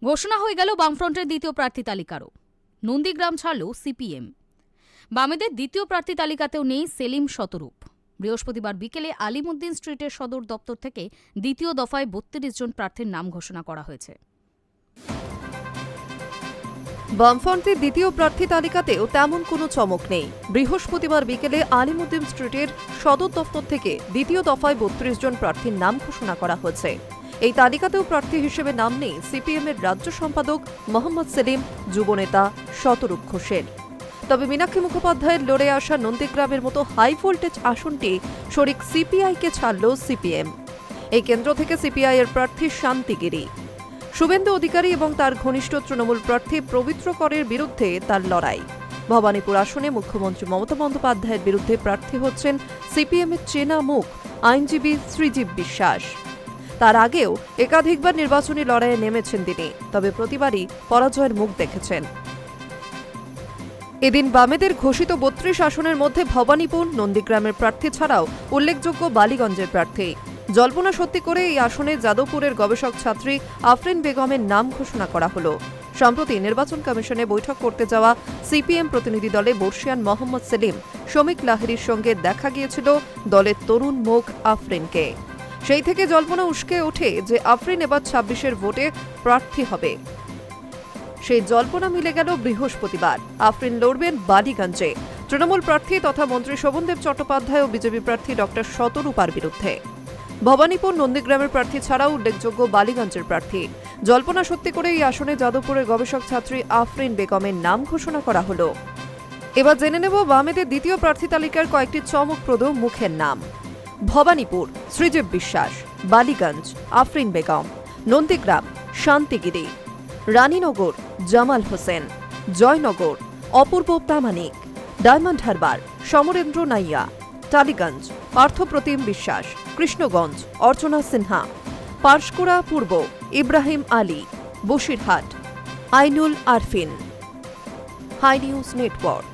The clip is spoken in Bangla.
ঘোষণা হয়ে গেল বামফ্রন্টের দ্বিতীয় প্রার্থী তালিকারও। নন্দীগ্রাম ছাড়ল সিপিএম। বামেদের দ্বিতীয় প্রার্থী তালিকাতেও নেই সেলিম শতরূপ। বৃহস্পতিবার বিকেলে আলিমুদ্দিন স্ট্রিটের সদর দপ্তর থেকে দ্বিতীয় দফায় ৩২ জন প্রার্থীর নাম ঘোষণা করা হয়েছে। বামফ্রন্টের দ্বিতীয় প্রার্থী তালিকাতেও তেমন কোনো চমক নেই। বৃহস্পতিবার বিকেলে আলিমুদ্দিন স্ট্রিটের সদর দপ্তর থেকে দ্বিতীয় দফায় ৩২ জন প্রার্থীর নাম ঘোষণা করা হয়েছে। এই তালিকাতেও প্রার্থী হিসেবে নাম নেই সিপিএমের রাজ্য সম্পাদক মোহাম্মদ সেলিম, যুবনেতা শতরূপ ঘোষের। তবে মীনাক্ষী মুখোপাধ্যায়ের লড়ে আসা নন্দীগ্রামের মতো হাই ভোল্টেজ আসনটি শরিক সিপিআইকে ছাড়ল সিপিএম। এই কেন্দ্র থেকে সিপিআই এর প্রার্থী শান্তিগিরি। শুভেন্দু অধিকারী এবং তার ঘনিষ্ঠ তৃণমূল প্রার্থী পবিত্র করের বিরুদ্ধে তার লড়াই। ভবানীপুর আসনে মুখ্যমন্ত্রী মমতা বন্দ্যোপাধ্যায়ের বিরুদ্ধে প্রার্থী হচ্ছেন সিপিএমের চেনা মুখ আইনজীবী শ্রীজীব বিশ্বাস। তার আগেও একাধিকবার নির্বাচনী লড়াইয়ে নেমেছেন তিনি, তবে প্রতিবারই পরাজয়ের মুখ দেখেছেন। এদিন বামেদের ঘোষিত ৩২ আসনের মধ্যে ভবানীপুর, নন্দীগ্রামের প্রার্থী ছাড়াও উল্লেখযোগ্য বালিগঞ্জের প্রার্থী। জল্পনা সত্যি করে এই আসনে যাদবপুরের গবেষক ছাত্রী আফরিন বেগমের নাম ঘোষণা করা হলো। সম্প্রতি নির্বাচন কমিশনে বৈঠক করতে যাওয়া সিপিএম প্রতিনিধি দলে বর্ষিয়ান মোহাম্মদ সেলিম, শমিক লাহিড়ীর সঙ্গে দেখা গিয়েছিল দলের তরুণ মুখ আফরিনকে। সেই থেকে জল্পনা উস্কে ওঠে যে আফরিন এবার ২৬-এর ভোটে প্রার্থী হবে। সেই জল্পনা মিলে গেল বৃহস্পতিবার। আফরিন লড়বেন বালিগঞ্জে তৃণমূল প্রার্থী তথা মন্ত্রী শোভনদেব চট্টোপাধ্যায় ও বিজেপি প্রার্থী ডক্টর শতরূপার বিরুদ্ধে। ভবানীপুর, নন্দীগ্রামের প্রার্থী ছাড়াও উল্লেখযোগ্য বালিগঞ্জের প্রার্থী। জল্পনা সত্যি করে এই আসনে যাদবপুরের গবেষক ছাত্রী আফরিন বেগমের নাম ঘোষণা করা হলো। এবার জেনে নেব বামেদের দ্বিতীয় প্রার্থী তালিকার কয়েকটি চমকপ্রদ মুখের নাম। Bhabanipur Srijib Biswas, Ballygunge Afrin Begum, Nandigram Shantigiri, Raninagar Jamal Hossain, Joynagar Apurba Pramanik, Diamond Harbour Samarendra Naiya, Tollygunge Parthapratim Biswas, Krishnaganj Archana Sinha, Panskura Purba Ibrahim Ali, Basirhat Ainul Arfin. Hi News network.